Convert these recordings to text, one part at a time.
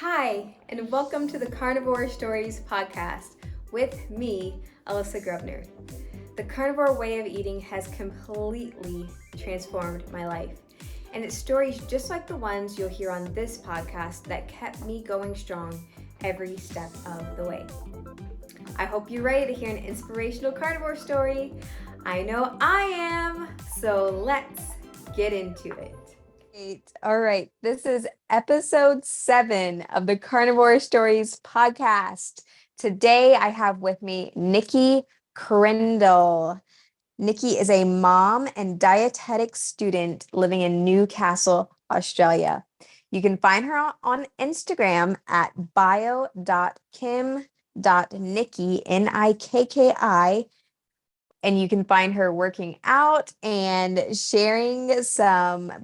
Hi, and welcome to the Carnivore Stories podcast with me, Alyssa Grubner. The carnivore way of eating has completely transformed my life, and it's stories just like the ones you'll hear on this podcast that kept me going strong every step of the way. I hope you're ready to hear an inspirational carnivore story. I know I am, so let's get into it. All right. This is episode 7 of the Carnivore Stories podcast. Today I have with me Nikki Crendal. Nikki is a mom and dietetics student living in Newcastle, Australia. You can find her on Instagram at bio.kim.nikki, Nikki. And you can find her working out and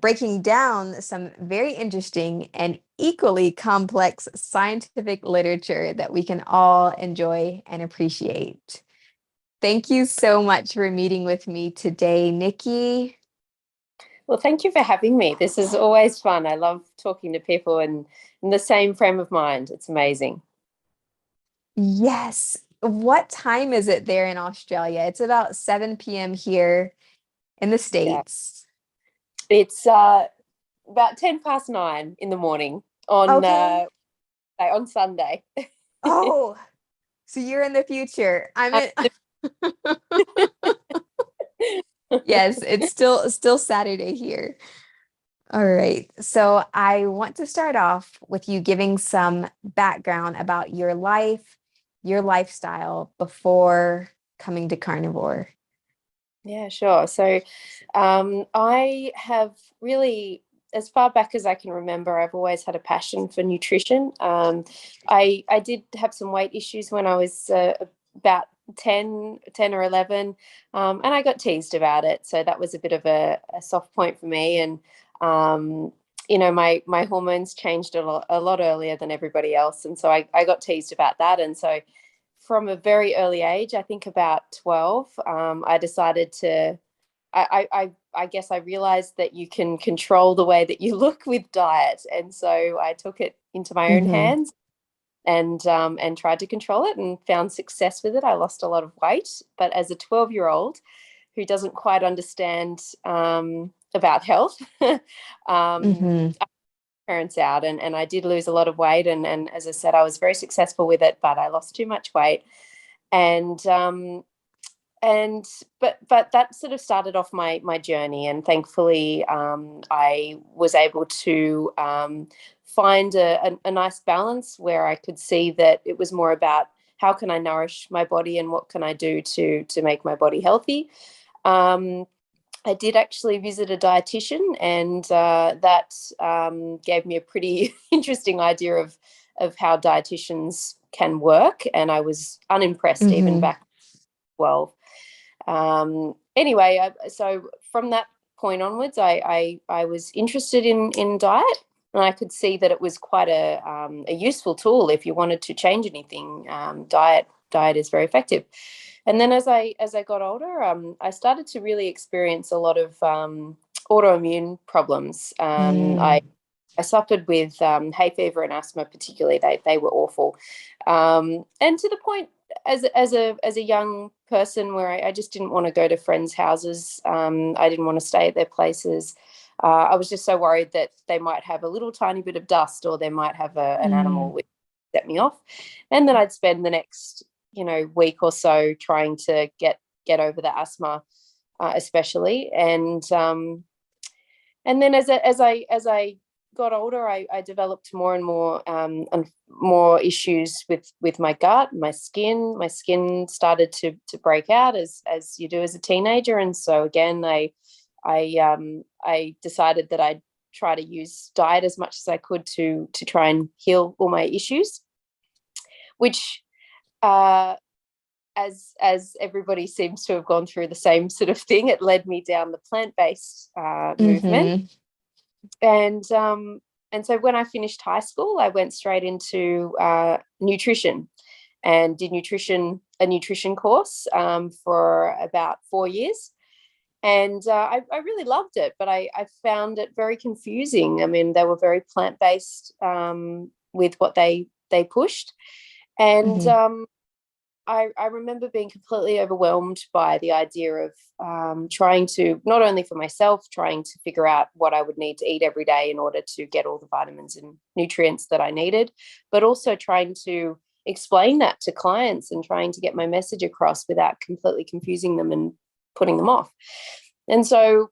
breaking down some very interesting and equally complex scientific literature that we can all enjoy and appreciate. Thank you so much for meeting with me today, Nikki. Well, thank you for having me. This is always fun. I love talking to people in the same frame of mind. It's amazing. Yes. What time is it there in Australia? It's about 7 p.m. here in the States. Yeah. It's about 9:10 in the morning on Sunday. Oh, so you're in the future. Yes, it's still Saturday here. All right. So I want to start off with you giving some background about your life, your lifestyle before coming to carnivore. Yeah, sure. So I have really, as far back as I can remember, I've always had a passion for nutrition. I did have some weight issues when I was about 10 or 11, and I got teased about it. So that was a bit of a soft point for me. And, my hormones changed a lot earlier than everybody else. And so I got teased about that. And so from a very early age, I think about 12, I decided to, I guess I realized that you can control the way that you look with diet. And so I took it into my own hands and tried to control it and found success with it. I lost a lot of weight, but as a 12-year-old who doesn't quite understand about health, parents out and I did lose a lot of weight and as I said, I was very successful with it, but I lost too much weight and but that sort of started off my journey, and thankfully I was able to find a nice balance where I could see that it was more about how can I nourish my body and what can I do to make my body healthy. I did actually visit a dietitian, and that gave me a pretty interesting idea of how dietitians can work, and I was unimpressed even back 12. Anyway, so from that point onwards, I was interested in diet, and I could see that it was quite a useful tool if you wanted to change anything. Diet is very effective. And then as I got older, I started to really experience a lot of autoimmune problems. I suffered with hay fever and asthma, particularly. They were awful, and to the point as a young person where I just didn't want to go to friends' houses. I didn't want to stay at their places. I was just so worried that they might have a little tiny bit of dust, or they might have an animal which set me off, and then I'd spend the next week or so trying to get over the asthma, especially, and then as I got older, I developed more and more issues with my gut, my skin. My skin started to break out as you do as a teenager, and so again I decided that I'd try to use diet as much as I could to try and heal all my issues, which as everybody seems to have gone through the same sort of thing, it led me down the plant-based movement. And so when I finished high school, I went straight into nutrition and did a nutrition course for about 4 years. And I really loved it, but I found it very confusing. I mean, they were very plant-based what they pushed. And Mm-hmm. I remember being completely overwhelmed by the idea of trying to, not only for myself, trying to figure out what I would need to eat every day in order to get all the vitamins and nutrients that I needed, but also trying to explain that to clients and trying to get my message across without completely confusing them and putting them off. And so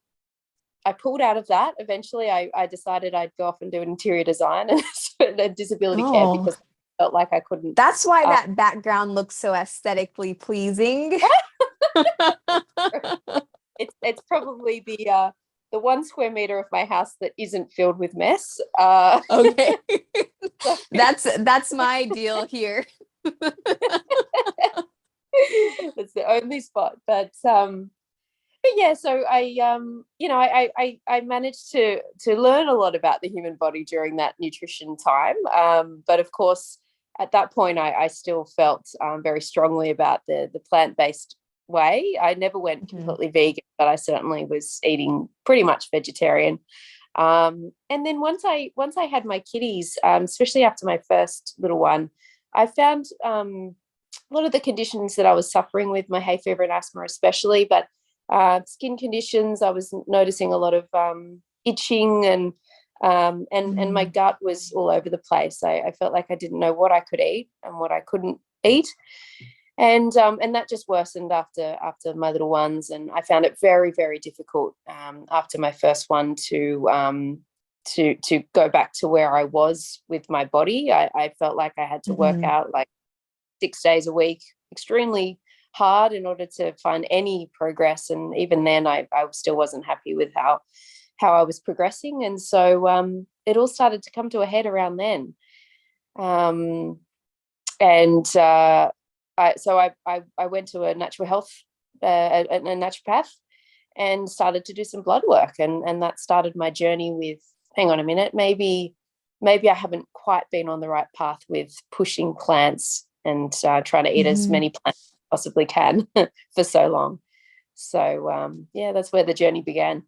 I pulled out of that. Eventually, I decided I'd go off and do an interior design and disability care, Oh, because I felt like I couldn't. that's why that background looks so aesthetically pleasing. It's probably the 1 square meter of my house that isn't filled with mess. Okay. So That's my deal here. it's the only spot. But yeah, so I managed to learn a lot about the human body during that nutrition time. But of course, at that point, I still felt very strongly about the plant-based way. I never went Mm-hmm. completely vegan, but I certainly was eating pretty much vegetarian. And then once I had my kitties, especially after my first little one, I found a lot of the conditions that I was suffering with, my hay fever and asthma especially, but skin conditions, I was noticing a lot of itching, and my gut was all over the place. I felt like I didn't know what I could eat and what I couldn't eat. And that just worsened after my little ones, and I found it very, very difficult after my first one to go back to where I was with my body. I felt like I had to work Mm-hmm. out like 6 days a week, extremely hard, in order to find any progress. And even then, I still wasn't happy with how I was progressing. And so it all started to come to a head around then. I went to a natural health, a naturopath, and started to do some blood work, and that started my journey with, hang on a minute, maybe I haven't quite been on the right path with pushing plants and trying to eat as many plants as I possibly can for so long. So yeah, that's where the journey began.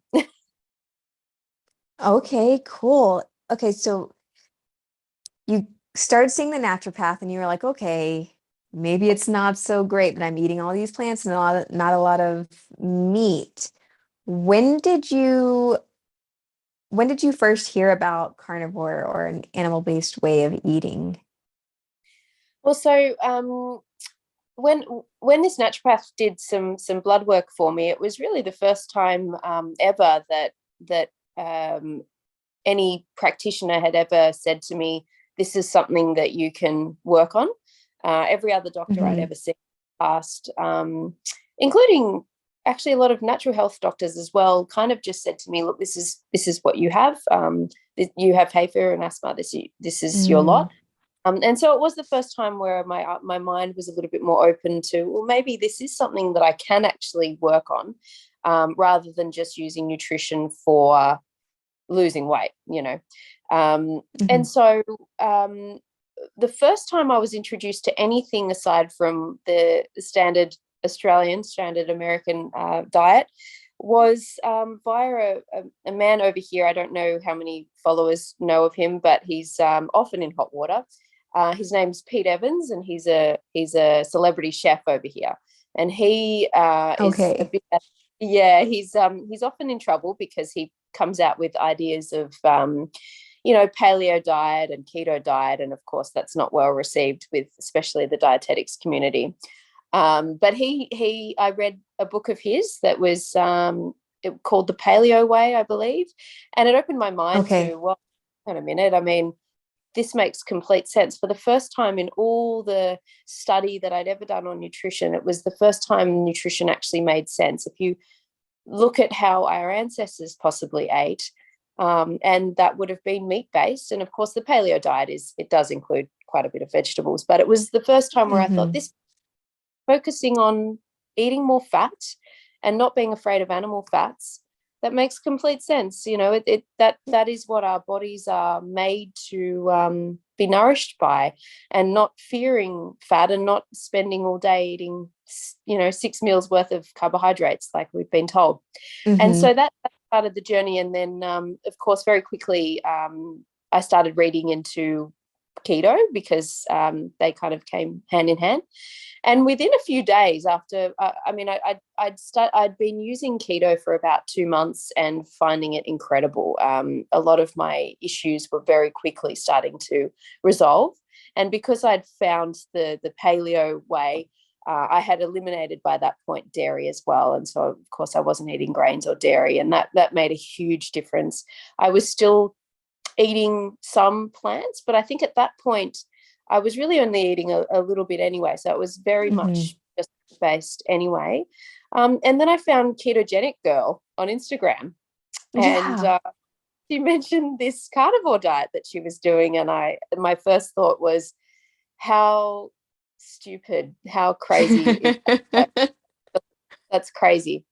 Okay, cool. Okay, so you started seeing the naturopath and you were like, okay, maybe it's not so great, but I'm eating all these plants and not a lot of meat. When did you first hear about carnivore or an animal-based way of eating? Well, so when this naturopath did some blood work for me, it was really the first time ever that any practitioner had ever said to me, this is something that you can work on. Every other doctor I'd Mm-hmm. ever seen in the past, including actually a lot of natural health doctors as well, kind of just said to me, look, this is what you have. You have hay fever and asthma. This is your lot. And so it was the first time where my mind was a little bit more open to, well, maybe this is something that I can actually work on, rather than just using nutrition for losing weight, And so the first time I was introduced to anything aside from the standard American diet was via a man over here. I don't know how many followers know of him, but he's often in hot water. His name's Pete Evans, and he's a celebrity chef over here. And he is a Okay. bit, yeah, he's often in trouble because he comes out with ideas of paleo diet and keto diet, and of course that's not well received with especially the dietetics community. But I read a book of his that was called The Paleo Way, I believe, and it opened my mind to, Okay. well, wait a minute, I mean, this makes complete sense. For the first time in all the study that I'd ever done on nutrition, it was the first time nutrition actually made sense. If you look at how our ancestors possibly ate, and that would have been meat-based, and of course the paleo diet it does include quite a bit of vegetables, but it was the first time where I thought, this focusing on eating more fat and not being afraid of animal fats, that makes complete sense. That is what our bodies are made to be nourished by, and not fearing fat and not spending all day eating 6 meals worth of carbohydrates like we've been told. And so that started the journey. And then of course very quickly I started reading into keto because they kind of came hand in hand. And within a few days after, I'd been using keto for about 2 months and finding it incredible. A lot of my issues were very quickly starting to resolve. And because I'd found the paleo way, I had eliminated by that point dairy as well. And so, of course, I wasn't eating grains or dairy, and that made a huge difference. I was still eating some plants, but I think at that point I was really only eating a little bit anyway. So it was very much just based anyway. And then I found Ketogenic Girl on Instagram. And she mentioned this carnivore diet that she was doing. And my first thought was, how stupid, how crazy. That's crazy.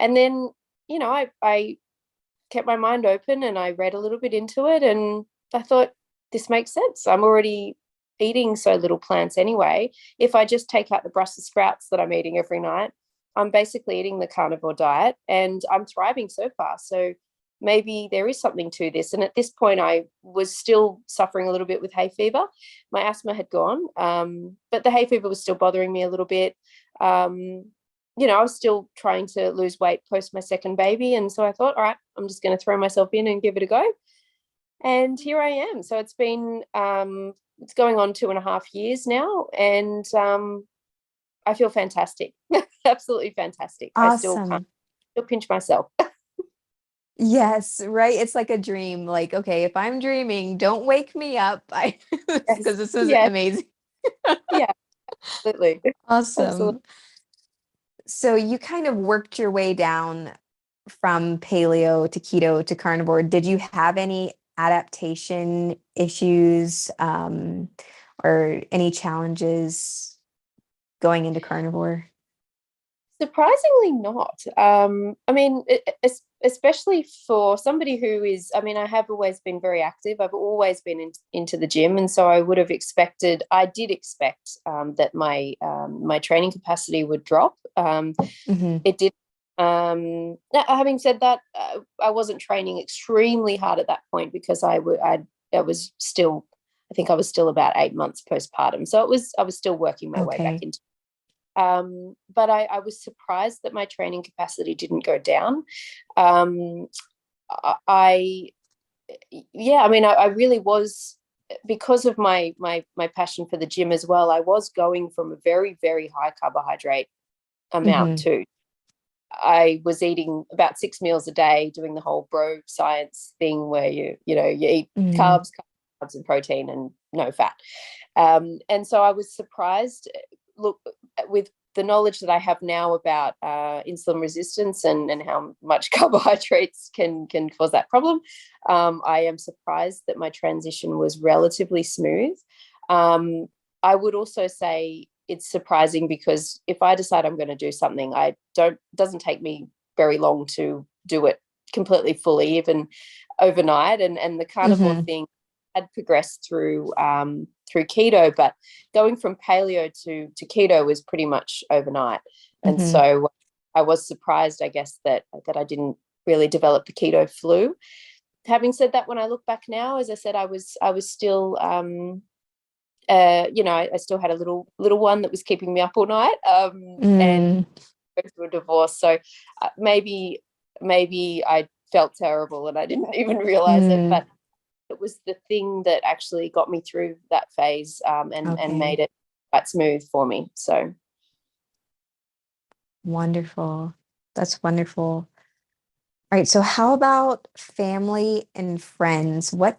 And then, I kept my mind open and I read a little bit into it, and I thought, this makes sense. I'm already eating so little plants anyway. If I just take out the Brussels sprouts that I'm eating every night, I'm basically eating the carnivore diet and I'm thriving so far. So maybe there is something to this. And at this point, I was still suffering a little bit with hay fever. My asthma had gone, but the hay fever was still bothering me a little bit. I was still trying to lose weight post my second baby. And so I thought, all right, I'm just going to throw myself in and give it a go. And here I am. So it's been, it's going on 2.5 years now. And I feel fantastic. Absolutely fantastic. Awesome. I still pinch myself. Yes, right. It's like a dream. Like, okay, if I'm dreaming, don't wake me up. Because this is amazing. Yeah, absolutely. Awesome. Absolutely. So you kind of worked your way down from paleo to keto to carnivore. Did you have any adaptation issues or any challenges going into carnivore? Surprisingly not. Especially for somebody who is, I have always been very active. I've always been into the gym. And so I did expect that my training capacity would drop. It did. Having said that, I wasn't training extremely hard at that point because I was still about 8 months postpartum. So I was still working my way back into. But I was surprised that my training capacity didn't go down. I really was, because of my passion for the gym as well. I was going from a very, very high carbohydrate amount to, I was eating about 6 meals a day, doing the whole bro science thing where you eat carbs and protein and no fat. And so I was surprised. Look, with the knowledge that I have now about insulin resistance and how much carbohydrates can cause that problem, I am surprised that my transition was relatively smooth. I would also say it's surprising because if I decide I'm going to do something, doesn't take me very long to do it completely fully, even overnight. And the carnivore thing had progressed through keto, but going from paleo to keto was pretty much overnight. And so I was surprised, I guess, that I didn't really develop the keto flu. Having said that, when I look back now, as I said, I was still I still had a little one that was keeping me up all night, and going through a divorce. So maybe I felt terrible and I didn't even realize it, but it was the thing that actually got me through that phase and made it quite smooth for me. So wonderful. That's wonderful. All right. So how about family and friends? What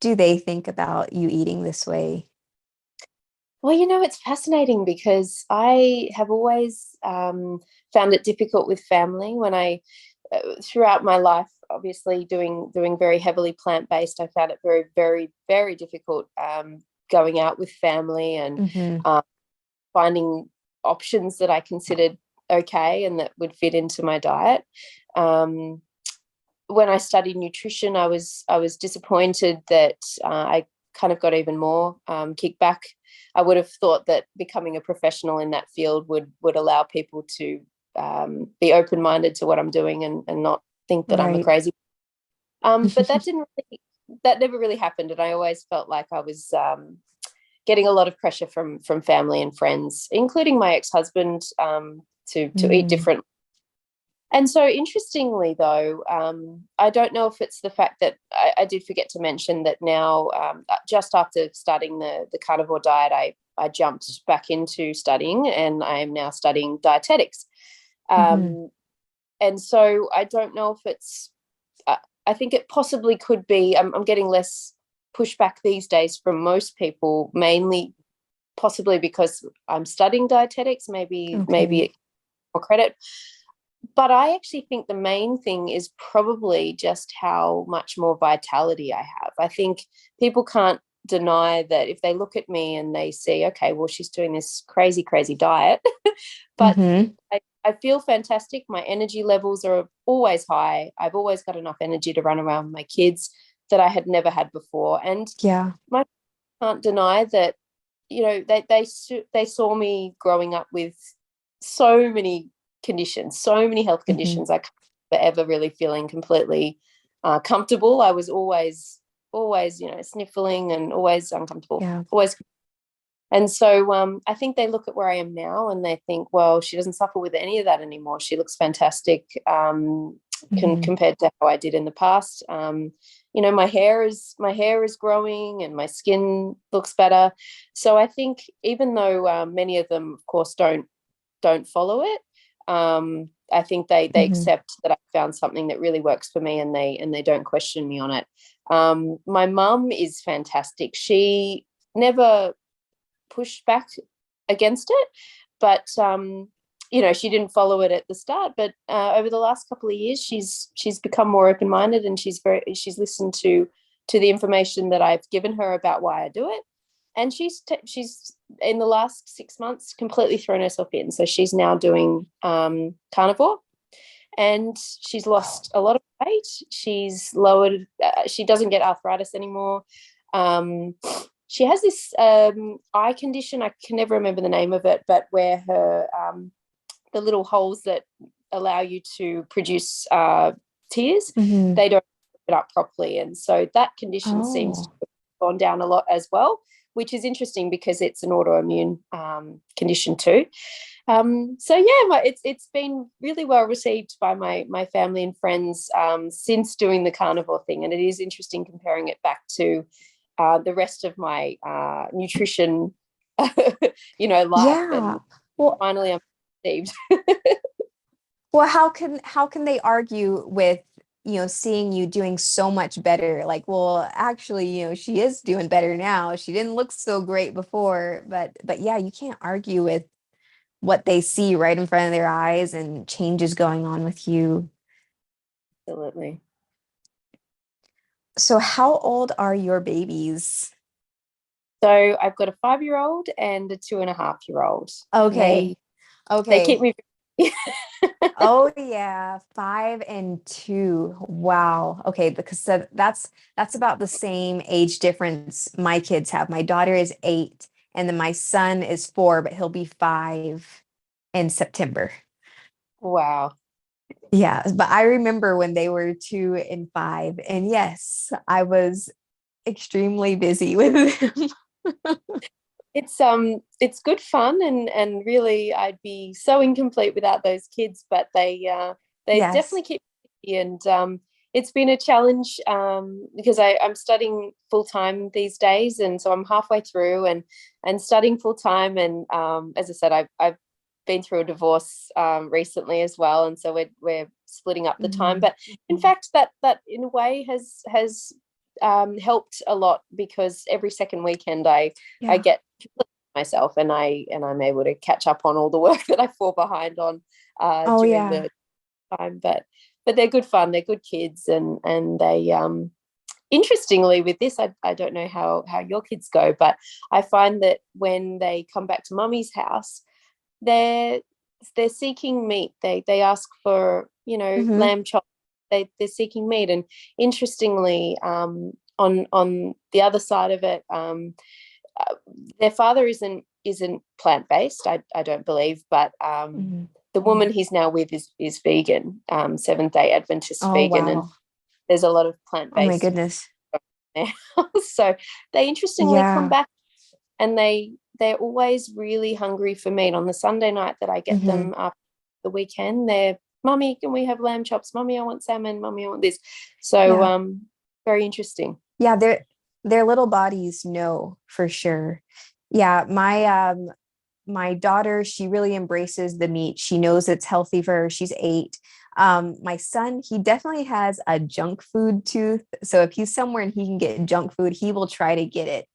do they think about you eating this way? Well, it's fascinating because I have always found it difficult with family. When I throughout my life, obviously doing very heavily plant-based, I found it very, very, very difficult going out with family and finding options that I considered okay and that would fit into my diet. When I studied nutrition, I was disappointed that I kind of got even more kickback. I would have thought that becoming a professional in that field would allow people to be open-minded to what I'm doing and not think that I'm a crazy. But that didn't that never really happened, and I always felt like I was getting a lot of pressure from family and friends, including my ex-husband, to eat different. And so interestingly, though, I don't know if it's the fact that I did forget to mention that now, just after starting the carnivore diet, I jumped back into studying, and I am now studying dietetics. And so I don't know if it's, I think it possibly could be, I'm getting less pushback these days from most people, mainly possibly because I'm studying dietetics, maybe more credit. But I actually think the main thing is probably just how much more vitality I have. I think people can't deny that if they look at me and they see, okay, well, she's doing this crazy, crazy diet, but I feel fantastic. My energy levels are always high. I've always got enough energy to run around with my kids that I had never had before. And my can't deny that, you know, they saw me growing up with so many conditions, so many health conditions. I can't ever really feeling completely comfortable. I was always, you know, sniffling and always uncomfortable, always. And so I think they look at where I am now and they think, well, she doesn't suffer with any of that anymore. She looks fantastic compared to how I did in the past. You know, my hair is growing and my skin looks better. So I think even though many of them, of course, don't follow it, I think they accept that I found something that really works for me, and they don't question me on it. My mum is fantastic. She never pushed back against it, but you know, she didn't follow it at the start, but over the last couple of years she's become more open-minded, and she's listened to the information that I've given her about why I do it. And she's in the last 6 months completely thrown herself in. So she's now doing carnivore, and she's lost a lot of weight. She's lowered. She doesn't get arthritis anymore. She has this eye condition. I can never remember the name of it, but where her the little holes that allow you to produce tears, they don't pick it up properly, and so that condition seems to have gone down a lot as well, which is interesting because it's an autoimmune condition too. So yeah, it's been really well received by my family and friends since doing the carnivore thing, and it is interesting comparing it back to the rest of my nutrition, you know, life. And finally, I'm received. Well, how can they argue with, you know, seeing you doing so much better? Like, well, actually, you know, she is doing better now. She didn't look so great before, but yeah, you can't argue with what they see right in front of their eyes and changes going on with you. Absolutely. So how old are your babies? So I've got a 5-year-old and a 2.5-year-old. Okay. They keep me. Oh yeah, 5 and 2. Wow. Okay, because that's about the same age difference my kids have. My daughter is 8, and then my son is 4, but he'll be 5 in September. Wow. Yeah, but I remember when they were 2 and 5, and yes, I was extremely busy with them. It's good fun, and really I'd be so incomplete without those kids, but they definitely keep me. And it's been a challenge because I'm studying full-time these days, and so I'm halfway through and studying full-time, and as I said, I've been through a divorce recently as well, and so we're splitting up the time. But in fact, that in a way has helped a lot, because every second weekend I get myself, and I'm able to catch up on all the work that I fall behind on during the time. But they're good fun. They're good kids, and they interestingly with this, I don't know how your kids go, but I find that when they come back to mummy's house, they're seeking meat. They ask for, you know, lamb chop. They're seeking meat. And interestingly, on the other side of it, their father isn't plant-based, I don't believe, but the woman he's now with is vegan, Seventh-day Adventist vegan. Wow. And there's a lot of plant-based. Oh my goodness. their house. So they interestingly come Yeah. back, and they're always really hungry for meat. On the Sunday night that I get them after the weekend, they're, Mummy, can we have lamb chops? Mummy, I want salmon. Mummy, I want this. So very interesting. Yeah, their little bodies know for sure. Yeah, my daughter, she really embraces the meat. She knows it's healthy for her. She's 8. My son, he definitely has a junk food tooth. So if he's somewhere and he can get junk food, he will try to get it.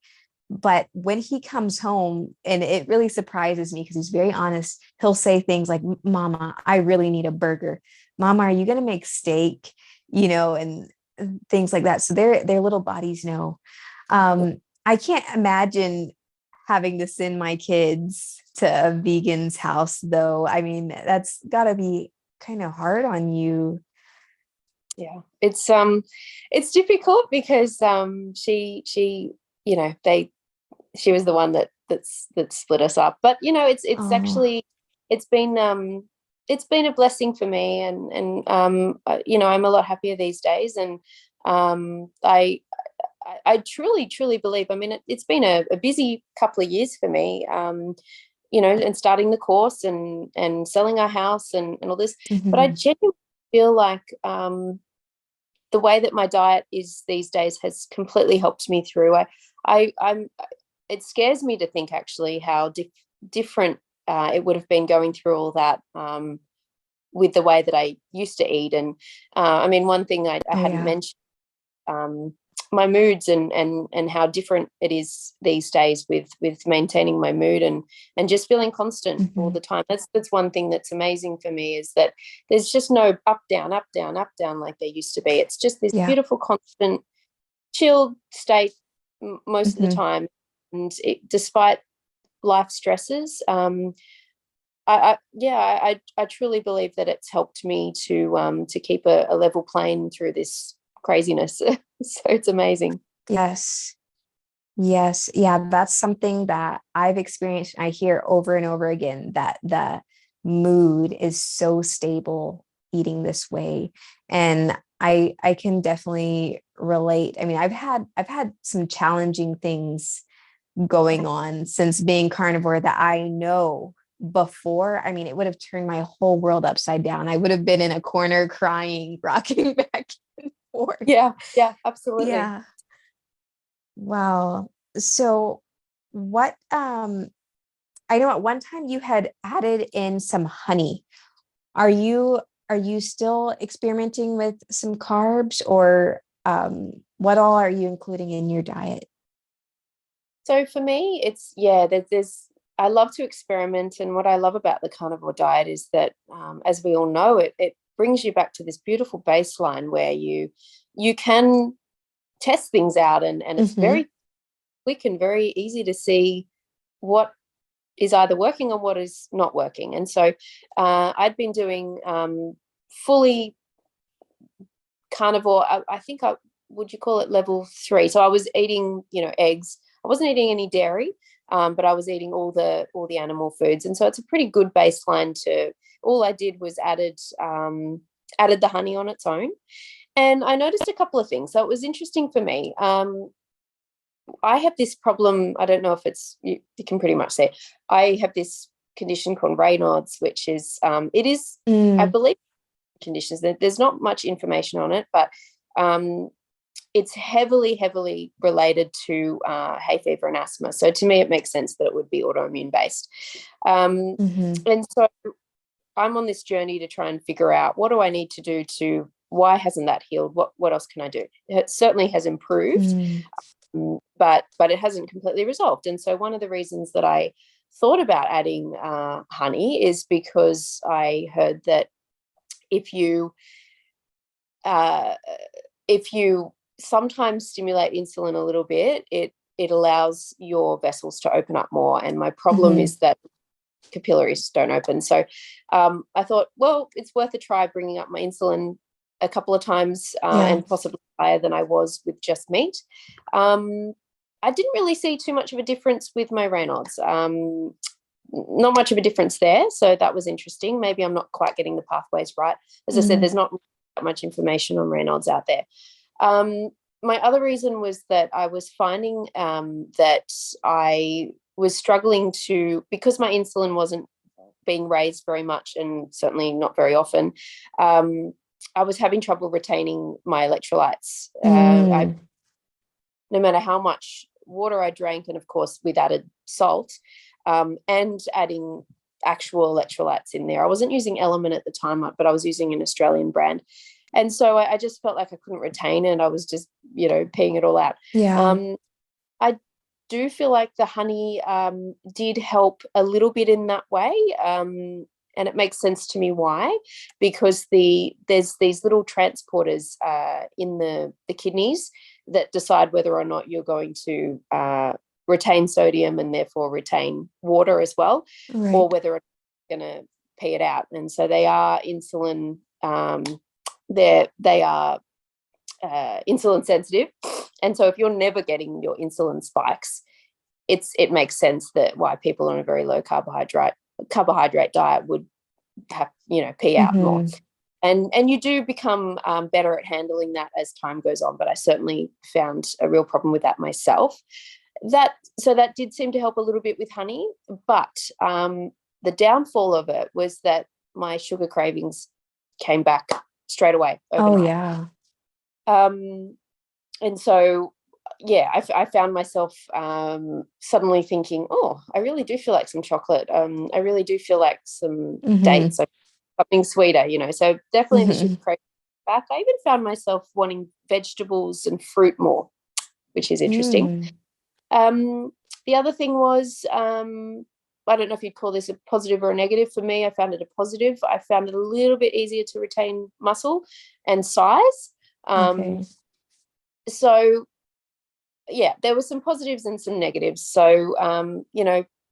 But when he comes home, and it really surprises me because he's very honest, he'll say things like, Mama, I really need a burger. Mama, are you going to make steak? And things like that. So their little bodies know. I can't imagine having to send my kids to a vegan's house, though. I mean, that's got to be kind of hard on you. Yeah, it's difficult because she was the one that split us up. But it's actually it's been a blessing for me, and I'm a lot happier these days, and I truly believe. I mean, it's been a busy couple of years for me. And starting the course and selling our house and all this, but I genuinely feel like the way that my diet is these days has completely helped me through. It scares me to think actually how different it would have been going through all that with the way that I used to eat. And I mean, one thing I hadn't mentioned, my moods and how different it is these days with maintaining my mood and just feeling constant all the time. That's one thing that's amazing for me, is that there's just no up, down, up, down, up, down like there used to be. It's just this beautiful, constant, chilled state most of the time. And despite life stresses, I truly believe that it's helped me to keep a level plane through this craziness. So it's amazing. Yes. Yeah, that's something that I've experienced. I hear over and over again that the mood is so stable eating this way. And I can definitely relate. I mean, I've had some challenging things going on since being carnivore that I know before. I mean, it would have turned my whole world upside down. I would have been in a corner crying, rocking back and forth. Yeah, absolutely. Yeah. Wow. So what I know at one time you had added in some honey. Are you still experimenting with some carbs, or what all are you including in your diet? So for me, it's there's I love to experiment, and what I love about the carnivore diet is that, as we all know, it brings you back to this beautiful baseline where you can test things out, and it's very quick and very easy to see what is either working or what is not working. And so I'd been doing fully carnivore. I think would you call it level 3? So I was eating, eggs. I wasn't eating any dairy, but I was eating all the animal foods. And so it's a pretty good baseline to. All I did was added the honey on its own. And I noticed a couple of things. So it was interesting for me. I have this problem. I don't know if it's, you can pretty much say, I have this condition called Raynaud's, which is, it is, I believe, conditions. There's not much information on it, but it's heavily related to hay fever and asthma. So to me, it makes sense that it would be autoimmune based. And so I'm on this journey to try and figure out, what do I need to do to, why hasn't that healed? What else can I do? It certainly has improved, but it hasn't completely resolved. And so one of the reasons that I thought about adding honey is because I heard that if you sometimes stimulate insulin a little bit, it allows your vessels to open up more. And my problem is that capillaries don't open. So I thought, well, it's worth a try bringing up my insulin a couple of times and possibly higher than I was with just meat. I didn't really see too much of a difference with my Raynaud's. Not much of a difference there. So that was interesting. Maybe I'm not quite getting the pathways right. As I said, there's not that much information on Raynaud's out there. my other reason was that I was finding that I was struggling because my insulin wasn't being raised very much, and certainly not very often, I was having trouble retaining my electrolytes. No matter how much water I drank, and of course with added salt, and adding actual electrolytes in there. I wasn't using Element at the time, but I was using an Australian brand. And so I just felt like I couldn't retain it. I was just, peeing it all out. Yeah. I do feel like the honey did help a little bit in that way. And it makes sense to me why, because there's these little transporters in the kidneys that decide whether or not you're going to retain sodium and therefore retain water as well, Right. or whether it's going to pee it out. And so they are insulin. They are insulin sensitive, and so if you're never getting your insulin spikes, it makes sense that why people on a very low carbohydrate diet would have pee out more. And you do become better at handling that as time goes on, but I certainly found a real problem with that myself. So that did seem to help a little bit with honey, but the downfall of it was that my sugar cravings came back straight away overnight. Oh yeah. And so I found myself suddenly thinking, oh, I really do feel like some chocolate. I really do feel like some dates, or something sweeter, So definitely the sugar cravings back. I even found myself wanting vegetables and fruit more, which is interesting. The other thing was, I don't know if you'd call this a positive or a negative. For me, I found it a positive. I found it a little bit easier to retain muscle and size. So, there were some positives and some negatives. So,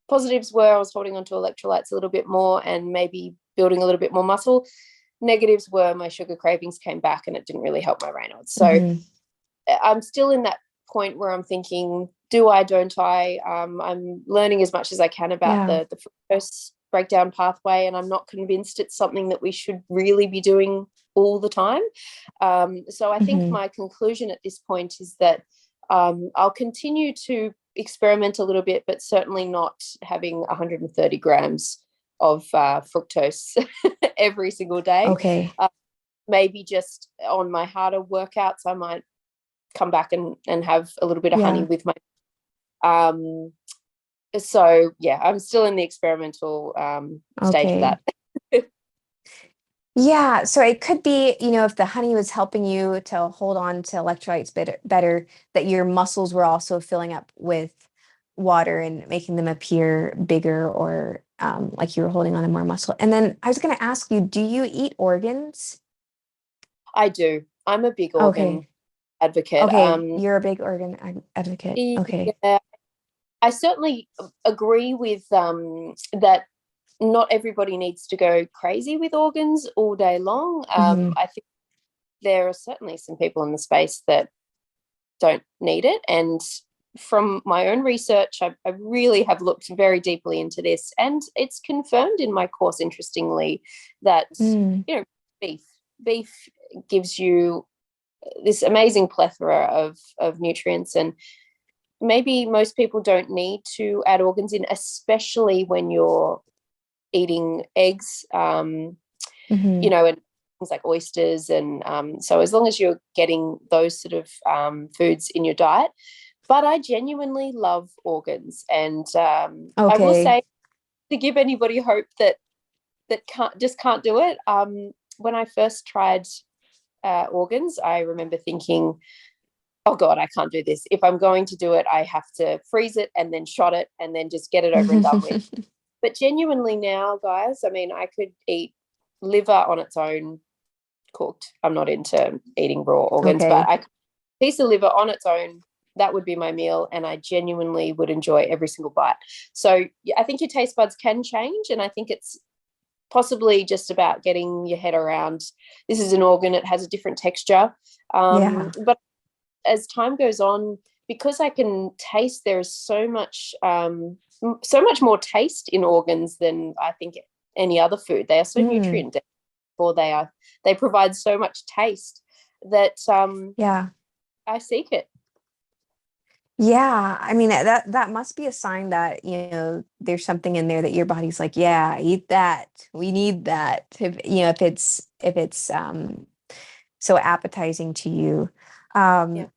positives were I was holding on to electrolytes a little bit more and maybe building a little bit more muscle. Negatives were my sugar cravings came back and it didn't really help my Raynaud's. So I'm still in that point where I'm thinking, do I, don't I? I'm learning as much as I can about the fructose breakdown pathway, and I'm not convinced it's something that we should really be doing all the time. So I think my conclusion at this point is that I'll continue to experiment a little bit, but certainly not having 130 grams of fructose every single day. Okay. Maybe just on my harder workouts, I might come back and have a little bit of honey with my so I'm still in the experimental stage of that. Yeah, so it could be, if the honey was helping you to hold on to electrolytes better, that your muscles were also filling up with water and making them appear bigger, or like you were holding on to more muscle. And then I was going to ask you, do you eat organs? I do. I'm a big organ advocate. Okay, you're a big organ advocate. Okay. Yeah, I certainly agree with that. Not everybody needs to go crazy with organs all day long. I think there are certainly some people in the space that don't need it. And from my own research, I really have looked very deeply into this, and it's confirmed in my course, interestingly, that beef gives you this amazing plethora of nutrients, and maybe most people don't need to add organs in, especially when you're eating eggs, and things like oysters. And so as long as you're getting those sort of foods in your diet. But I genuinely love organs. And I will say, to give anybody hope that can't do it, when I first tried organs, I remember thinking, oh God, I can't do this. If I'm going to do it, I have to freeze it and then shot it and then just get it over and done with. But genuinely now, guys, I mean, I could eat liver on its own cooked. I'm not into eating raw organs, but a piece of liver on its own, that would be my meal, and I genuinely would enjoy every single bite. So I think your taste buds can change, and I think it's possibly just about getting your head around, this is an organ, it has a different texture. But as time goes on, because I can taste, there is so much more taste in organs than I think any other food. They are so nutrient dense, or they provide so much taste that I seek it. Yeah, I mean that must be a sign that, there's something in there that your body's like, yeah, eat that. We need that. If it's so appetizing to you. Yeah. Um,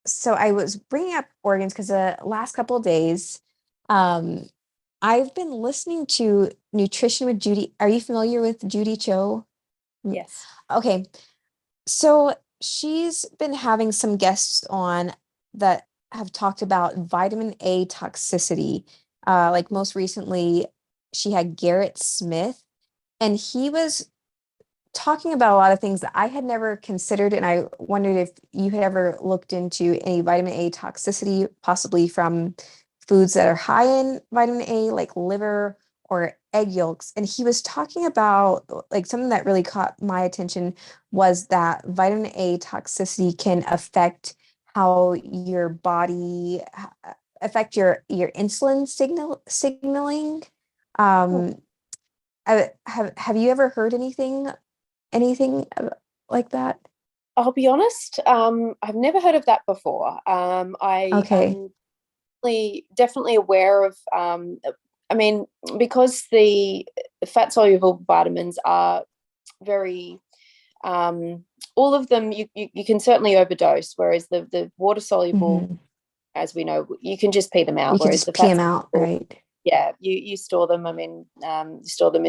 so I was bringing up organs because the last couple of days, um, I've been listening to Nutrition with Judy. Are you familiar with Judy Cho? Yes. Okay, so she's been having some guests on that have talked about vitamin A toxicity. Like most recently, she had Garrett Smith, and he was talking about a lot of things that I had never considered. And I wondered if you had ever looked into any vitamin A toxicity, possibly from foods that are high in vitamin A, like liver or egg yolks. And he was talking about like something that really caught my attention was that vitamin A toxicity can affect how your body affect your insulin signaling. Hmm. Um, have you ever heard anything like that? I'll be honest, I've never heard of that before. I Okay. am definitely aware of, I mean, because the fat soluble vitamins are very, all of them you can certainly overdose, whereas the water soluble, Hmm. as we know, you can just pee them out, You could whereas just the pee fat them out, soluble, right? yeah, you store them. I mean, you store them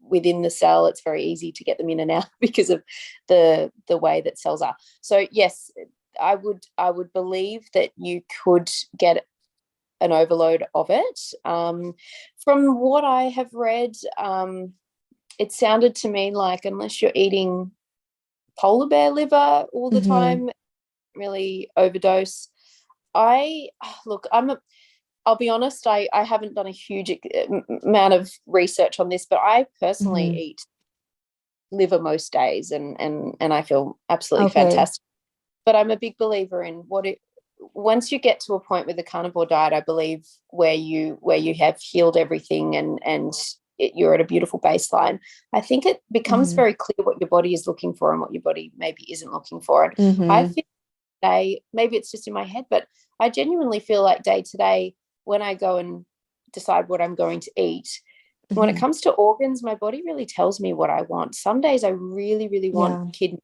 within the cell. It's very easy to get them in and out because of the way that cells are. So yes, I would believe that you could get an overload of it. From what I have read, it sounded to me like unless you're eating polar bear liver all the Hmm. time, really overdose. I look, I'll be honest, I haven't done a huge amount of research on this, but I personally Hmm. eat liver most days, and I feel absolutely Okay. fantastic. But I'm a big believer in once you get to a point with the carnivore diet, I believe where you have healed everything and you're at a beautiful baseline. I think it becomes Hmm. very clear what your body is looking for and what your body maybe isn't looking for. And I Hmm. feel maybe it's just in my head, but I genuinely feel like day to day when I go and decide what I'm going to eat, when it Hmm. comes to organs, my body really tells me what I want. Some days I really, really want Yeah. kidney.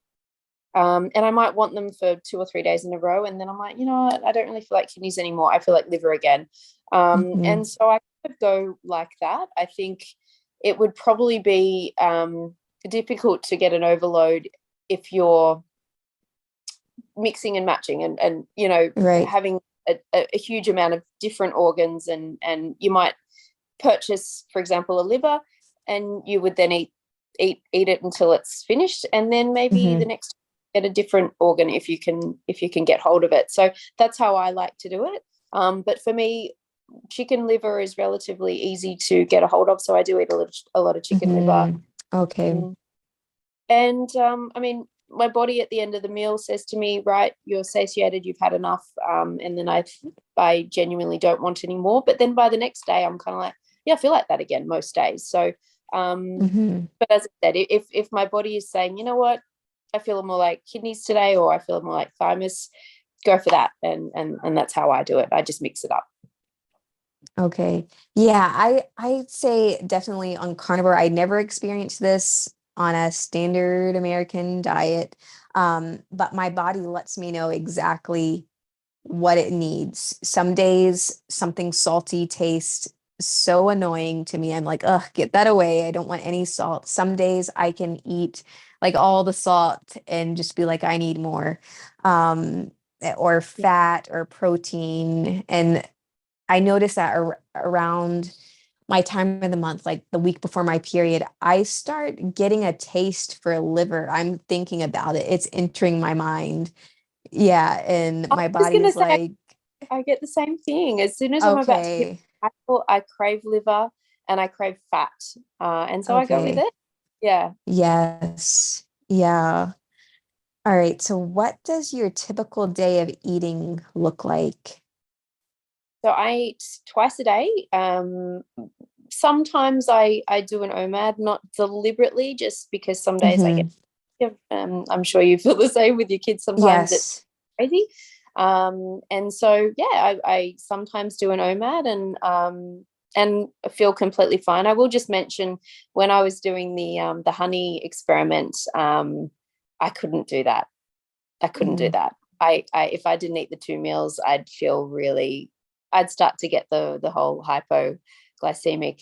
And I might want them for 2 or 3 days in a row. And then I'm like, you know what? I don't really feel like kidneys anymore. I feel like liver again. Hmm. And so I could go like that. I think it would probably be difficult to get an overload if you're mixing and matching and Right. having a huge amount of different organs, and you might purchase, for example, a liver, and you would then eat it until it's finished, and then maybe the Hmm. next get a different organ if you can get hold of it. So that's how I like to do it. But for me, chicken liver is relatively easy to get a hold of, so I do eat a lot of chicken liver. Hmm. Okay. Mm. And I mean, my body at the end of the meal says to me, right, you're satiated, you've had enough. And then I genuinely don't want any more. But then by the next day, I'm kind of like, yeah, I feel like that again most days. So, Hmm. but as I said, if my body is saying, you know what, I feel more like kidneys today, or I feel more like thymus, go for that. And that's how I do it. I just mix it up. Okay. Yeah, I'd say definitely on carnivore. I never experienced this on a standard American diet. But my body lets me know exactly what it needs. Some days something salty tastes so annoying to me. I'm like, ugh, get that away. I don't want any salt. Some days I can eat like all the salt and just be like, I need more. Or fat or protein. And I noticed that around my time of the month, like the week before my period, I start getting a taste for liver. I'm thinking about it. It's entering my mind. Yeah, and I my was going to body's say, like, I get the same thing. As soon as I'm about to hit okay, the cycle, I crave liver and I crave fat. And so I go with okay, it. Yeah. yes, yeah. All right. So, what does your typical day of eating look like? So I eat twice a day. Sometimes I do an OMAD, not deliberately, just because some days I get, Hmm. I'm sure you feel the same with your kids. Sometimes it's Yes. crazy. And so, yeah, I sometimes do an OMAD and feel completely fine. I will just mention when I was doing the honey experiment, I couldn't do that. I couldn't do that. I if I didn't eat the 2 meals, I'd start to get the whole hypoglycemic.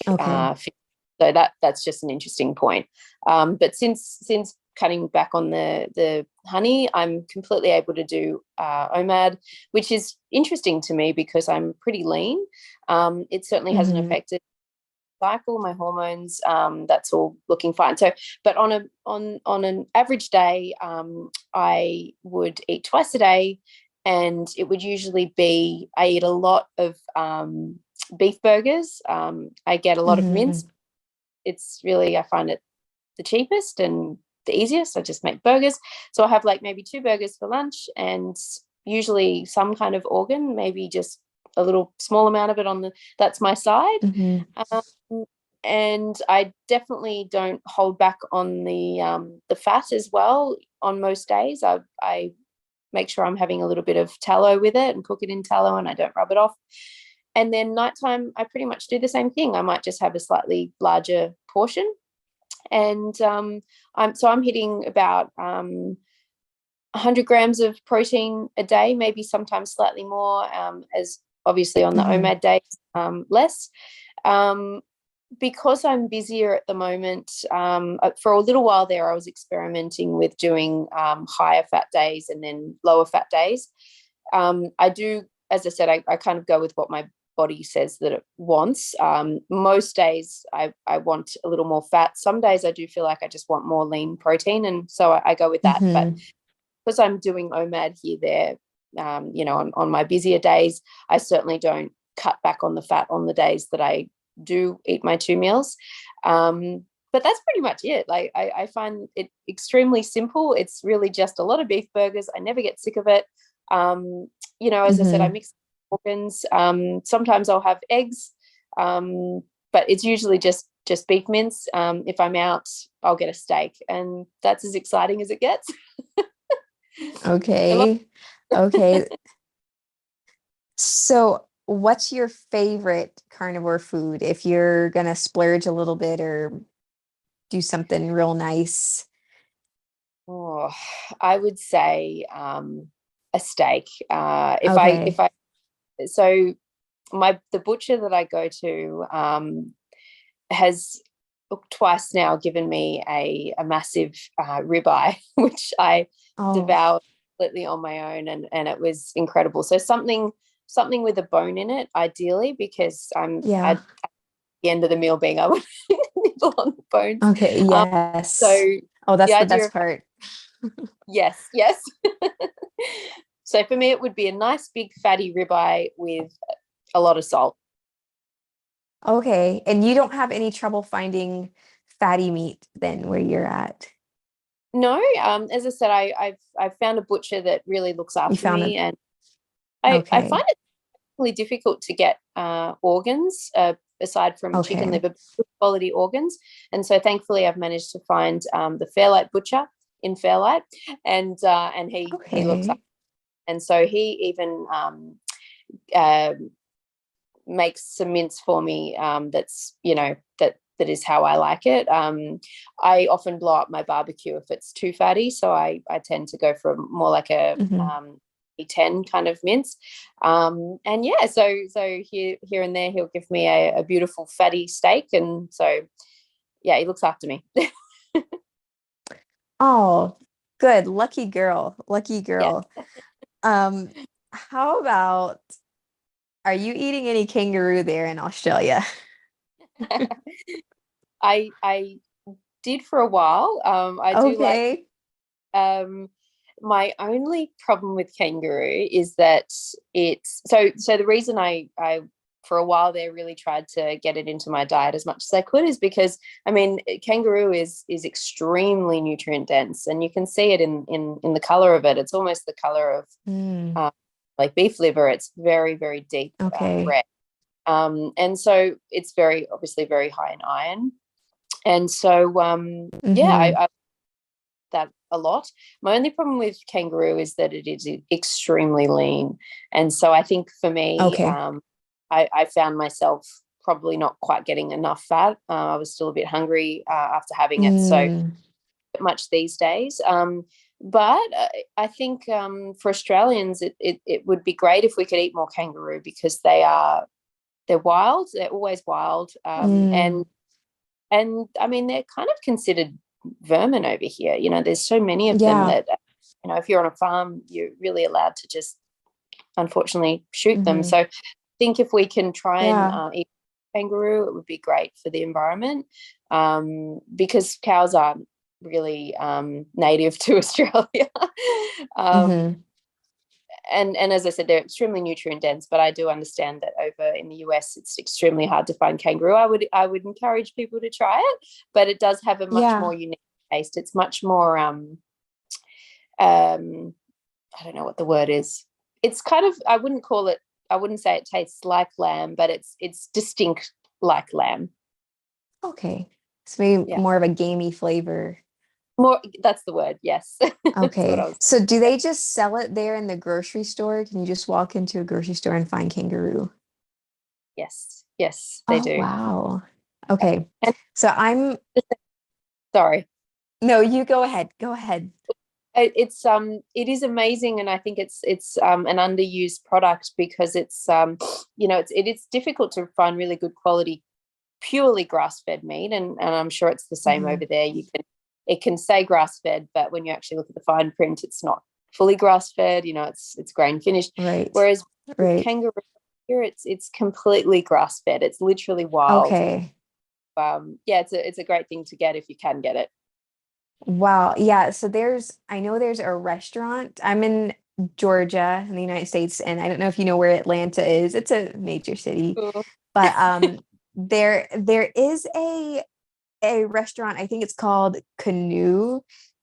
So that's just an interesting point. But since cutting back on the honey, I'm completely able to do OMAD, which is interesting to me because I'm pretty lean. It certainly hasn't affected cycle, my hormones. That's all looking fine. So, but on an average day, I would eat twice a day, and it would usually be I eat a lot of beef burgers. I get a lot of mince. It's really, I find it the cheapest and the easiest. I just make burgers. So I have like maybe 2 burgers for lunch and usually some kind of organ, maybe just a little small amount of it that's my side. And I definitely don't hold back on the fat as well. On most days, I make sure I'm having a little bit of tallow with it and cook it in tallow, and I don't rub it off. And then nighttime, I pretty much do the same thing. I might just have a slightly larger portion. And I'm hitting about 100 grams of protein a day, maybe sometimes slightly more, as obviously on the OMAD days, less. Because I'm busier at the moment, for a little while there, I was experimenting with doing higher fat days and then lower fat days. I do, as I said, I kind of go with what my body says that it wants. Most days I want a little more fat. Some days I do feel like I just want more lean protein, and so I go with that. But because I'm doing OMAD here, there, on my busier days, I certainly don't cut back on the fat on the days that I do eat my 2 meals. But that's pretty much it. Like I find it extremely simple. It's really just a lot of beef burgers. I never get sick of it. As I said, I mix organs. Sometimes I'll have eggs, but it's usually just beef mince. If I'm out, I'll get a steak, and that's as exciting as it gets. Okay. So what's your favorite carnivore food if you're gonna splurge a little bit or do something real nice? Oh, I would say a steak. So the butcher that I go to has twice now given me a massive ribeye, which I devoured completely on my own, and it was incredible. So something with a bone in it, ideally, because at the end of the meal being able to nibble on the bones. Okay, yes. That's the best part. Yes. So for me, it would be a nice big fatty ribeye with a lot of salt. Okay, and you don't have any trouble finding fatty meat then where you're at? No, as I said, I've found a butcher that really looks after me, and I find it really difficult to get organs aside from chicken liver, good quality organs. And so thankfully I've managed to find the Fairlight butcher in Fairlight, and he looks up. And so he even makes some mince for me that's that is how I like it. I often blow up my barbecue if it's too fatty, so I tend to go for more like a 10 kind of mince. So here and there he'll give me a beautiful fatty steak, and so yeah, he looks after me. Oh, good. Lucky girl. Yeah. How about, are you eating any kangaroo there in Australia? I did for a while. I do like my only problem with kangaroo is that it's so the reason I for a while there really tried to get it into my diet as much as I could is because kangaroo is extremely nutrient dense, and you can see it in the color of it. It's almost the color of like beef liver. It's very, very deep red. And so it's obviously very high in iron. And so I that a lot. My only problem with kangaroo is that it is extremely lean. And so I think for me, I found myself probably not quite getting enough fat. I was still a bit hungry after having it. So much these days. But I think for Australians, it would be great if we could eat more kangaroo, because they're wild. They're always wild. And I mean, they're kind of considered vermin over here. You know, there's so many of them that, you know, if you're on a farm, you're really allowed to just, unfortunately, shoot them. So I think if we can try and eat kangaroo, it would be great for the environment, because cows aren't really native to Australia. And as I said, they're extremely nutrient dense, but I do understand that over in the US it's extremely hard to find kangaroo. I would encourage people to try it, but it does have a much more unique taste. It's much more I don't know what the word is. It's kind of, I wouldn't say it tastes like lamb, but it's distinct like lamb. Okay. So maybe more of a gamey flavor. More, that's the word, yes. Okay. So do they just sell it there in the grocery store? Can you just walk into a grocery store and find kangaroo? Yes, they do. Wow. Okay. So sorry. No, you go ahead. Go ahead. It is amazing, and I think it's an underused product, because it's you know, it's difficult to find really good quality purely grass-fed meat, and I'm sure it's the same over there. It can say grass-fed, but when you actually look at the fine print, it's not fully grass-fed. You know, it's grain finished. Right. Whereas kangaroo here, it's completely grass-fed. It's literally wild. Okay. It's a great thing to get if you can get it. Wow. Yeah. So I know there's a restaurant. I'm in Georgia in the United States, and I don't know if you know where Atlanta is. It's a major city, but there is a restaurant. I think it's called Canoe,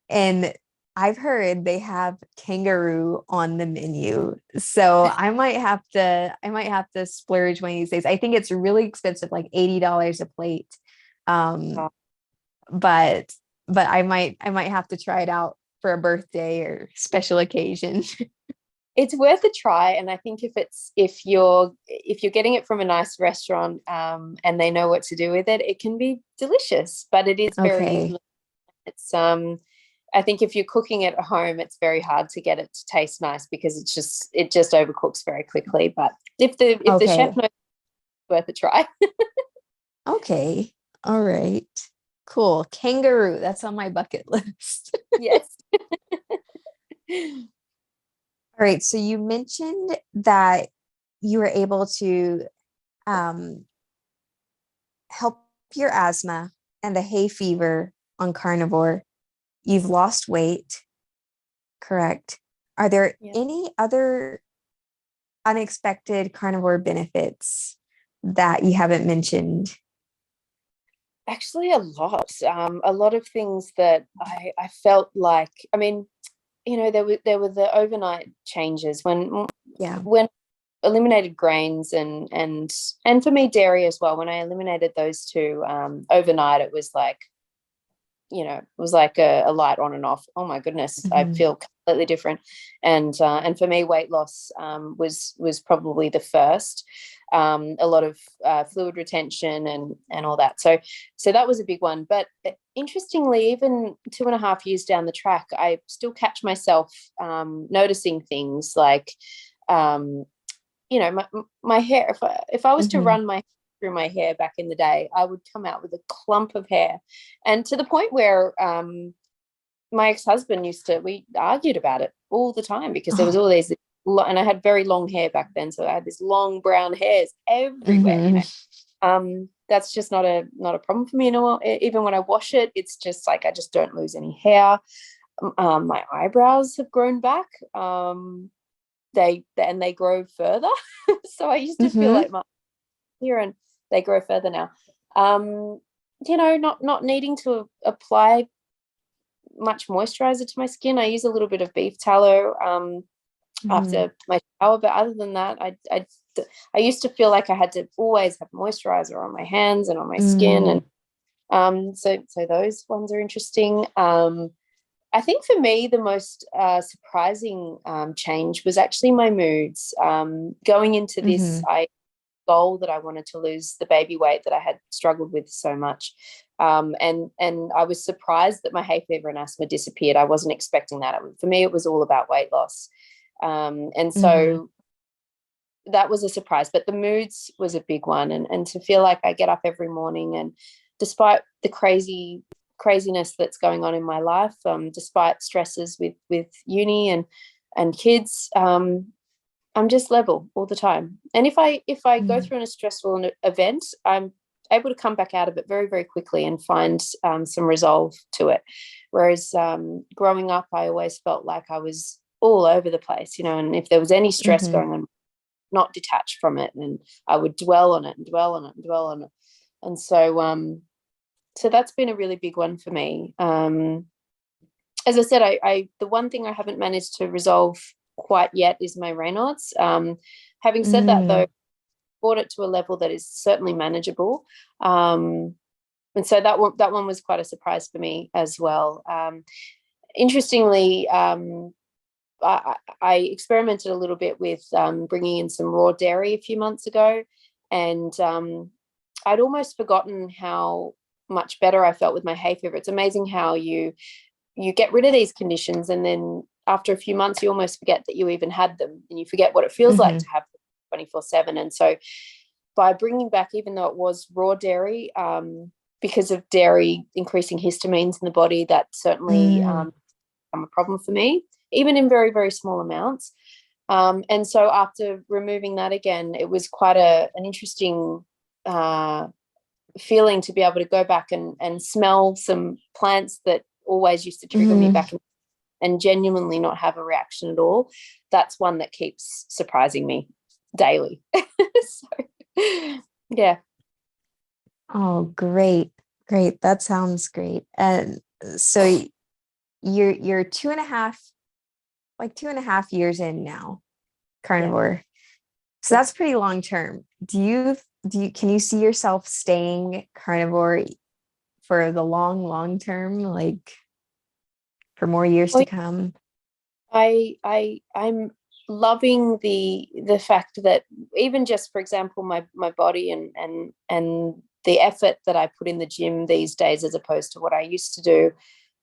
and I've heard they have kangaroo on the menu. So I might have to splurge one of these days. I think it's really expensive, like $80 a plate. But I might have to try it out for a birthday or special occasion. It's worth a try, and I think if you're getting it from a nice restaurant, and they know what to do with it, it can be delicious. But it is very easily. It's I think if you're cooking it at home, it's very hard to get it to taste nice, because it just overcooks very quickly. But if the chef knows, it's worth a try. Okay. All right. Cool. Kangaroo. That's on my bucket list. Yes. All right. So you mentioned that you were able to help your asthma and the hay fever on carnivore. You've lost weight, correct? Are there any other unexpected carnivore benefits that you haven't mentioned? Actually, a lot of things that I felt like, I mean, you know, there were the overnight changes when eliminated grains and for me dairy as well. When I eliminated those two overnight, it was like, you know, it was like a light on and off. Oh my goodness, I feel completely different. And for me, weight loss was probably the first. A lot of fluid retention and all that. So that was a big one. But interestingly, even 2.5 years down the track, I still catch myself noticing things like, you know, my hair. If I was to run my through my hair back in the day, I would come out with a clump of hair, and to the point where my ex-husband we argued about it all the time, because there was all these, and I had very long hair back then, so I had these long brown hairs everywhere. You know, that's just not a problem for me anymore. Even when I wash it, it's just like I just don't lose any hair. My eyebrows have grown back. They grow further. So I used to feel like my here, and they grow further now. You know, not needing to apply much moisturizer to my skin. I use a little bit of beef tallow after my shower, but other than that, I used to feel like I had to always have moisturizer on my hands and on my skin, and so those ones are interesting. I think for me, the most surprising change was actually my moods. Going into this, goal that I wanted to lose the baby weight that I had struggled with so much. And I was surprised that my hay fever and asthma disappeared. I wasn't expecting that. For me, it was all about weight loss. And so that was a surprise, but the moods was a big one. And to feel like I get up every morning, and despite the craziness that's going on in my life, despite stresses with uni and kids, I'm just level all the time. And if I go through a stressful event, I'm able to come back out of it very, very quickly and find some resolve to it. Whereas growing up, I always felt like I was all over the place, and if there was any stress going on, not detached from it, and I would dwell on it and dwell on it and dwell on it. And so that's been a really big one for me. As I said, I the one thing I haven't managed to resolve quite yet is my Raynaud's. Having said that, though, brought it to a level that is certainly manageable. And so that one was quite a surprise for me as well. Interestingly, I experimented a little bit with bringing in some raw dairy a few months ago, and I'd almost forgotten how much better I felt with my hay fever. It's amazing how you get rid of these conditions, and then after a few months you almost forget that you even had them, and you forget what it feels like to have them 24/7. And so by bringing back, even though it was raw dairy, because of dairy increasing histamines in the body, that certainly become a problem for me, even in very, very small amounts. And so after removing that again, it was quite an interesting feeling to be able to go back and smell some plants that always used to trigger me back and genuinely not have a reaction at all. That's one that keeps surprising me daily. So, yeah. Oh, great. That sounds great. And so you're 2.5 years in now, carnivore. Yeah. So that's pretty long term. Can you see yourself staying carnivore for the long term, like for more years to come? I'm loving the fact that even just, for example, my body and the effort that I put in the gym these days as opposed to what I used to do,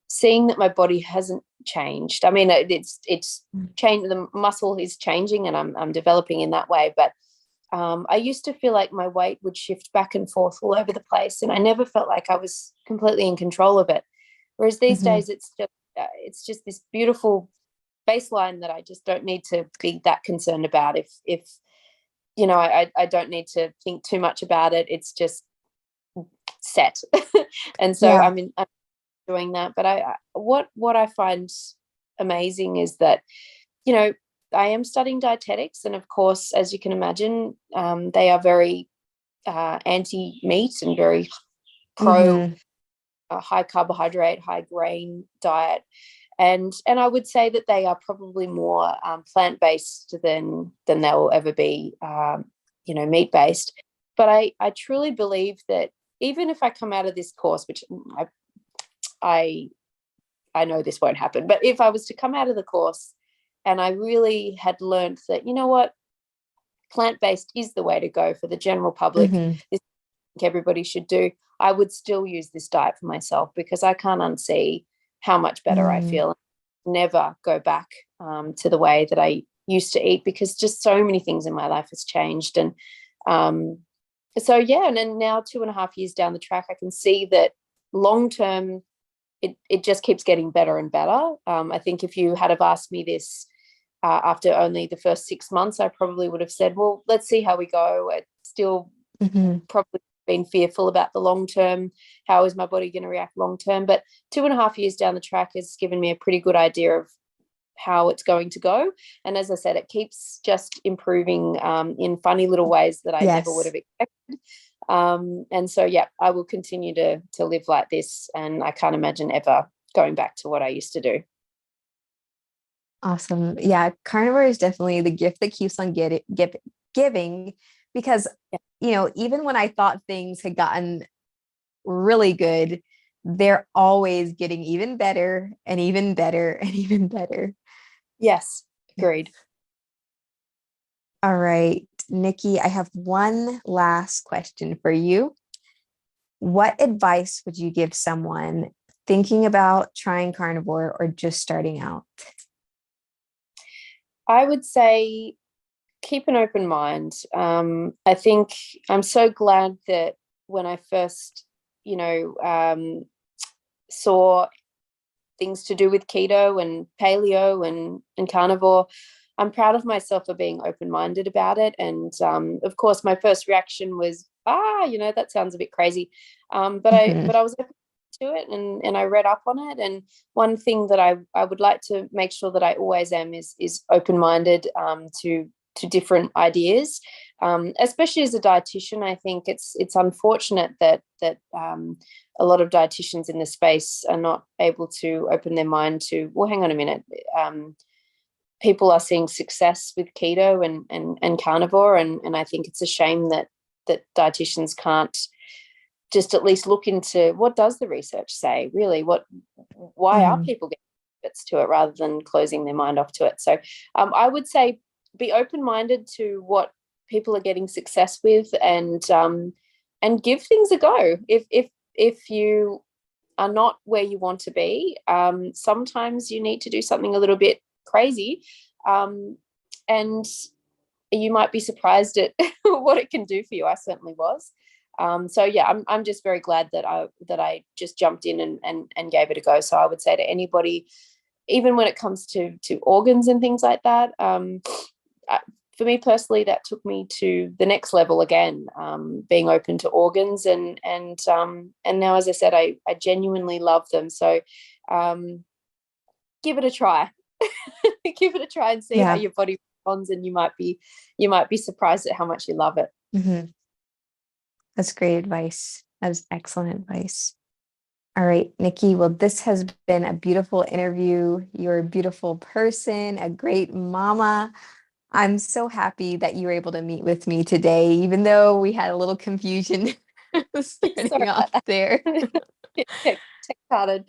seeing that my body hasn't changed. I mean, it's changed. The muscle is changing, and I'm developing in that way. But I used to feel like my weight would shift back and forth all over the place, and I never felt like I was completely in control of it. Whereas these days, it's just this beautiful baseline that I just don't need to be that concerned about. If I don't need to think too much about it. It's just set. And so I'm doing that. But what I find amazing is that, I am studying dietetics, and of course, as you can imagine, they are very anti-meat and very pro high carbohydrate, high grain diet. And I would say that they are probably more plant-based than they'll ever be, meat-based. But I truly believe that even if I come out of this course, which I know this won't happen, but if I was to come out of the course and I really had learned that, plant-based is the way to go for the general public, this I think everybody should do, I would still use this diet for myself, because I can't unsee how much better I feel. Never go back to the way that I used to eat, because just so many things in my life has changed. And and then now 2.5 years down the track, I can see that long term it just keeps getting better and better. I think if you had have asked me this after only the first 6 months, I probably would have said, well, let's see how we go. It's still probably been fearful about the long term. How is my body going to react long term? But 2.5 years down the track has given me a pretty good idea of how it's going to go. And as I said, it keeps just improving in funny little ways that I never would have expected. And so, I will continue to live like this, and I can't imagine ever going back to what I used to do. Awesome. Yeah, carnivore is definitely the gift that keeps on giving, because even when I thought things had gotten really good, they're always getting even better and even better and even better. Yes, agreed. All right, Nikki, I have one last question for you. What advice would you give someone thinking about trying carnivore or just starting out? I would say keep an open mind. I think I'm so glad that when I first, saw things to do with keto and paleo and carnivore, I'm proud of myself for being open-minded about it. And of course, my first reaction was, that sounds a bit crazy. But I was open to it, and I read up on it. And one thing that I would like to make sure that I always am is open-minded to different ideas, especially as a dietitian. I think it's unfortunate that a lot of dietitians in the space are not able to open their mind to, well, hang on a minute. People are seeing success with keto and carnivore, and I think it's a shame that dietitians can't just at least look into what does the research say, really, why are people getting benefits to it, rather than closing their mind off to it. So I would say be open-minded to what people are getting success with, and give things a go. If you are not where you want to be, sometimes you need to do something a little bit crazy, and you might be surprised at what it can do for you. I certainly was. So yeah, I'm just very glad that I just jumped in and gave it a go. So I would say to anybody, even when it comes to organs and things like that, for me personally, that took me to the next level again, being open to organs, and now, as I said, I genuinely love them. So give it a try. Give it a try and see how your body responds, and you might be surprised at how much you love it. Mm-hmm. That's great advice. That is excellent advice. All right, Nikki. Well, this has been a beautiful interview. You're a beautiful person, a great mama. I'm so happy that you were able to meet with me today, even though we had a little confusion starting off there. Tech-hearted.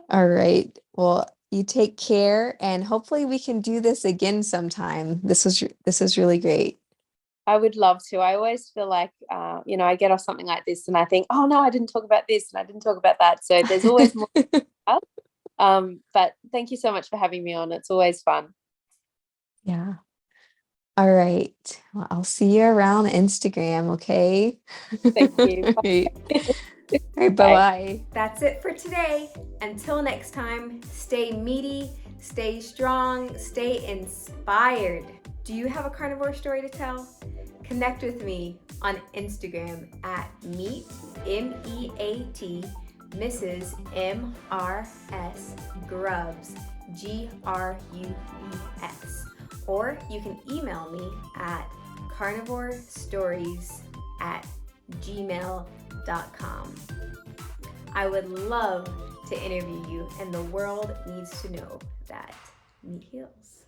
All right. Well, you take care, and hopefully we can do this again sometime. This was really great. I would love to. I always feel like, I get off something like this and I think, oh no, I didn't talk about this and I didn't talk about that. So there's always more. But thank you so much for having me on. It's always fun. Yeah. All right. Well, I'll see you around Instagram, okay? Thank you. Right. All right, bye-bye. That's it for today. Until next time, stay meaty, stay strong, stay inspired. Do you have a carnivore story to tell? Connect with me on Instagram at meet, M-E-A-T, Mrs. M-R-S, Grubs, G-R-U-B-S. Or you can email me at carnivorestories@gmail.com. I would love to interview you, and the world needs to know that meat heals.